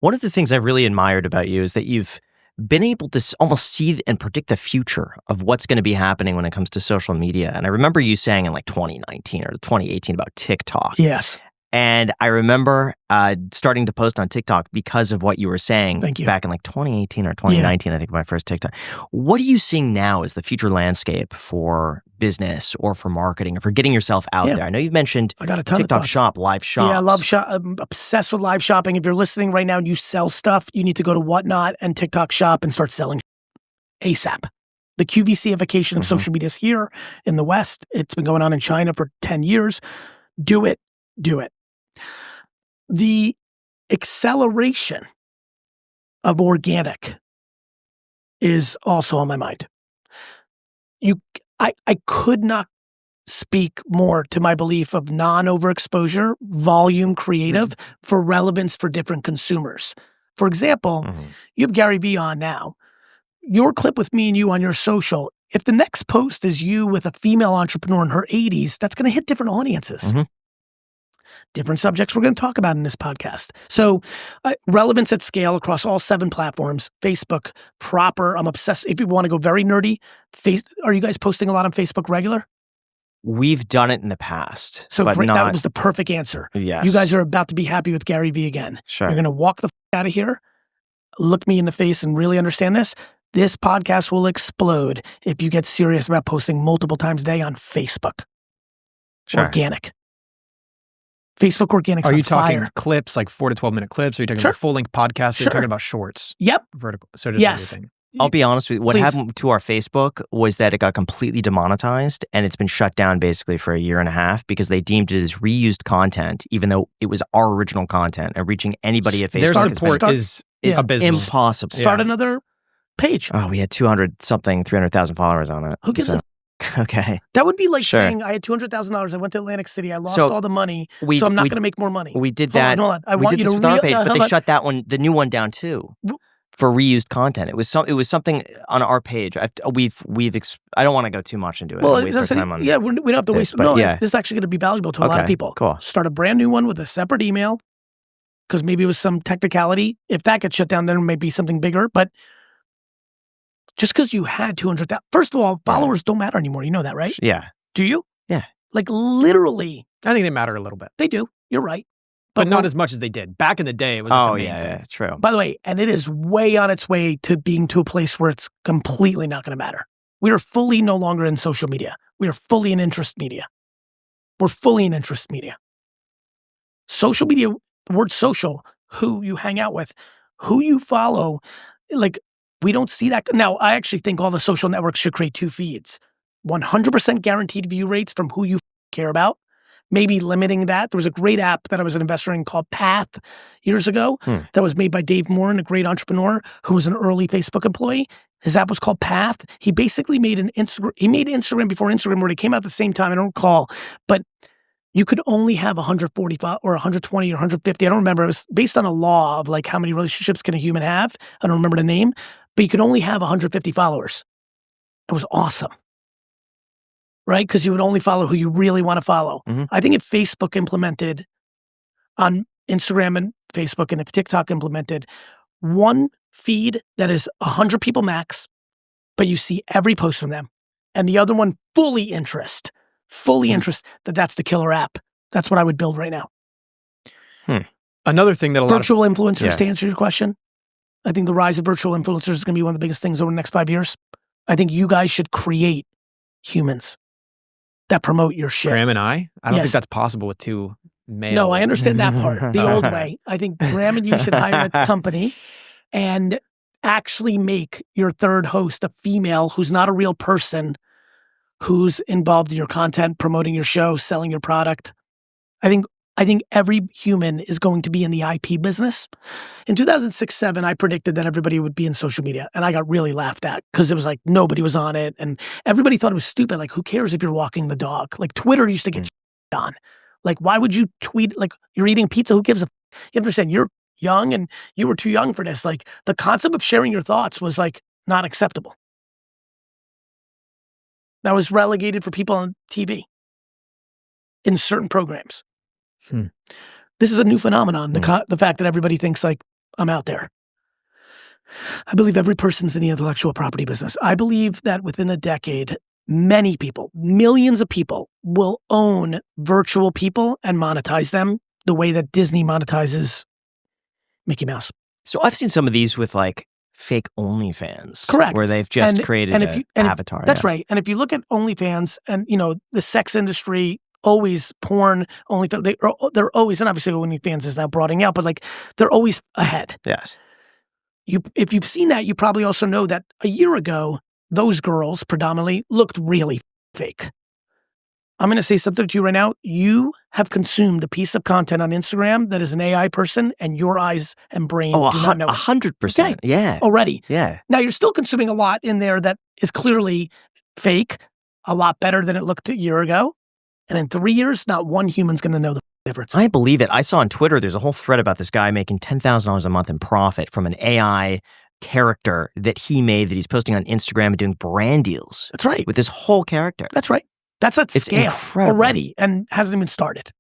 One of the things I've really admired about you is that you've been able to almost see and predict the future of what's going to be happening when it comes to social media. And I remember you saying in like 2019 or 2018 about TikTok. Yes. And I remember starting to post on TikTok because of what you were saying. Thank you. Back in like 2018 or 2019, I think my first TikTok. What are you seeing now as the future landscape for business or for marketing or for getting yourself out there? I know you've mentioned I got a ton TikTok of Shop, live shops. Yeah, I love shop. I'm obsessed with live shopping. If you're listening right now and you sell stuff, you need to go to Whatnot and TikTok Shop and start selling ASAP. The QVC-ification of social media is here in the West. It's been going on in China for 10 years. Do it. Do it. The acceleration of organic is also on my mind. I could not speak more to my belief of non-overexposure, volume creative for relevance for different consumers. For example, you have Gary Vee on now. Your clip with me and you on your social, if the next post is you with a female entrepreneur in her 80s, that's going to hit different audiences. Different subjects we're going to talk about in this podcast. So relevance at scale across all 7 platforms. Facebook, proper. I'm obsessed. If you want to go very nerdy, are you guys posting a lot on Facebook regular? We've done it in the past. So but great, not, that was the perfect answer. Yes. You guys are about to be happy with Gary Vee again. Sure. You're going to walk the out of here, look me in the face and really understand this. This podcast will explode if you get serious about posting multiple times a day on Facebook. Sure. Organic. Facebook Organic's Are you on talking fire. clips, like 4 to 12 minute clips? Are you talking about full-length podcasts? Are you talking about shorts? Yep. Vertical. So just everything. I'll be honest with you. What Please. happened to our Facebook was that it got completely demonetized and it's been shut down basically for a year and a half because they deemed it as reused content, even though it was our original content and reaching anybody at Facebook. Their support is abysmal. Impossible. Start another page. Oh, we had 300,000 followers on it. Who gives a Okay. That would be like saying I had $200,000. I went to Atlantic City. I lost all the money, so I'm not going to make more money. We did that. Hold on. I we want did you this to with our page, but they shut that one, the new one, down too, for reused content. It was something on our page. I don't want to go too much into it. Well, waste our time on we don't have to waste. but No, yeah. this is actually going to be valuable to a lot of people. Cool. Start a brand new one with a separate email because maybe it was some technicality. If that gets shut down, then it may be something bigger. But just because you had 200,000, first of all, followers don't matter anymore. You know that, right? Yeah. Do you? Yeah. Like literally. I think they matter a little bit. They do. You're right. But not as much as they did. Back in the day, it was like the main thing. Yeah, true. By the way, and it is way on its way to being to a place where it's completely not going to matter. We are fully no longer in social media. We are fully in interest media. We're fully in interest media. Social media, the word social, who you hang out with, who you follow, like we don't see that. Now, I actually think all the social networks should create 2 feeds. 100% guaranteed view rates from who you care about. Maybe limiting that. There was a great app that I was an investor in called Path years ago that was made by Dave Morin, a great entrepreneur who was an early Facebook employee. His app was called Path. He basically made Instagram before Instagram where they came out at the same time. I don't recall, but you could only have 140 or 120 or 150. I don't remember. It was based on a law of like how many relationships can a human have. I don't remember the name, but you could only have 150 followers. It was awesome. Right? Because you would only follow who you really want to follow. I think if Facebook implemented on Instagram and Facebook, and if TikTok implemented one feed that is 100 people max, but you see every post from them, and the other one fully interest, that's the killer app. That's what I would build right now. Another thing that virtual influencers, to answer your question, I think the rise of virtual influencers is going to be one of the biggest things over the next 5 years. I think you guys should create humans that promote your shit. Graham and I don't think that's possible with 2 male. No, I understand that part. The old way. I think Graham and you should hire a company and actually make your third host a female who's not a real person, who's involved in your content, promoting your show, selling your product. I think every human is going to be in the IP business. In 2006-07, I predicted that everybody would be in social media, and I got really laughed at because it was like nobody was on it, and everybody thought it was stupid. Like, who cares if you're walking the dog? Like, Twitter used to get on. Like, why would you tweet like you're eating pizza? Who gives a? You understand? You're young, and you were too young for this. Like, the concept of sharing your thoughts was like not acceptable. That was relegated for people on TV in certain programs. This is a new phenomenon. The fact that everybody thinks like I'm out there. I believe every person's in the intellectual property business. I believe that within a decade, many people, millions of people, will own virtual people and monetize them the way that Disney monetizes Mickey Mouse. So I've seen some of these with like fake OnlyFans. Correct. Where they've just created an avatar. That's right. And if you look at OnlyFans and, the sex industry, always porn, OnlyFans, they're always, and obviously OnlyFans is now broadening out, but like they're always ahead. Yes. If you've seen that, you probably also know that a year ago, those girls predominantly looked really fake. I'm going to say something to you right now. You have consumed a piece of content on Instagram that is an AI person, and your eyes and brain do not know it. 100%. Okay. Yeah. Already. Yeah. Now, you're still consuming a lot in there that is clearly fake, a lot better than it looked a year ago. And in 3 years, not one human's going to know the difference. I believe it. I saw on Twitter, there's a whole thread about this guy making $10,000 a month in profit from an AI character that he made that he's posting on Instagram and doing brand deals. That's right. With this whole character. That's right. That's at scale incredible. already and hasn't even started.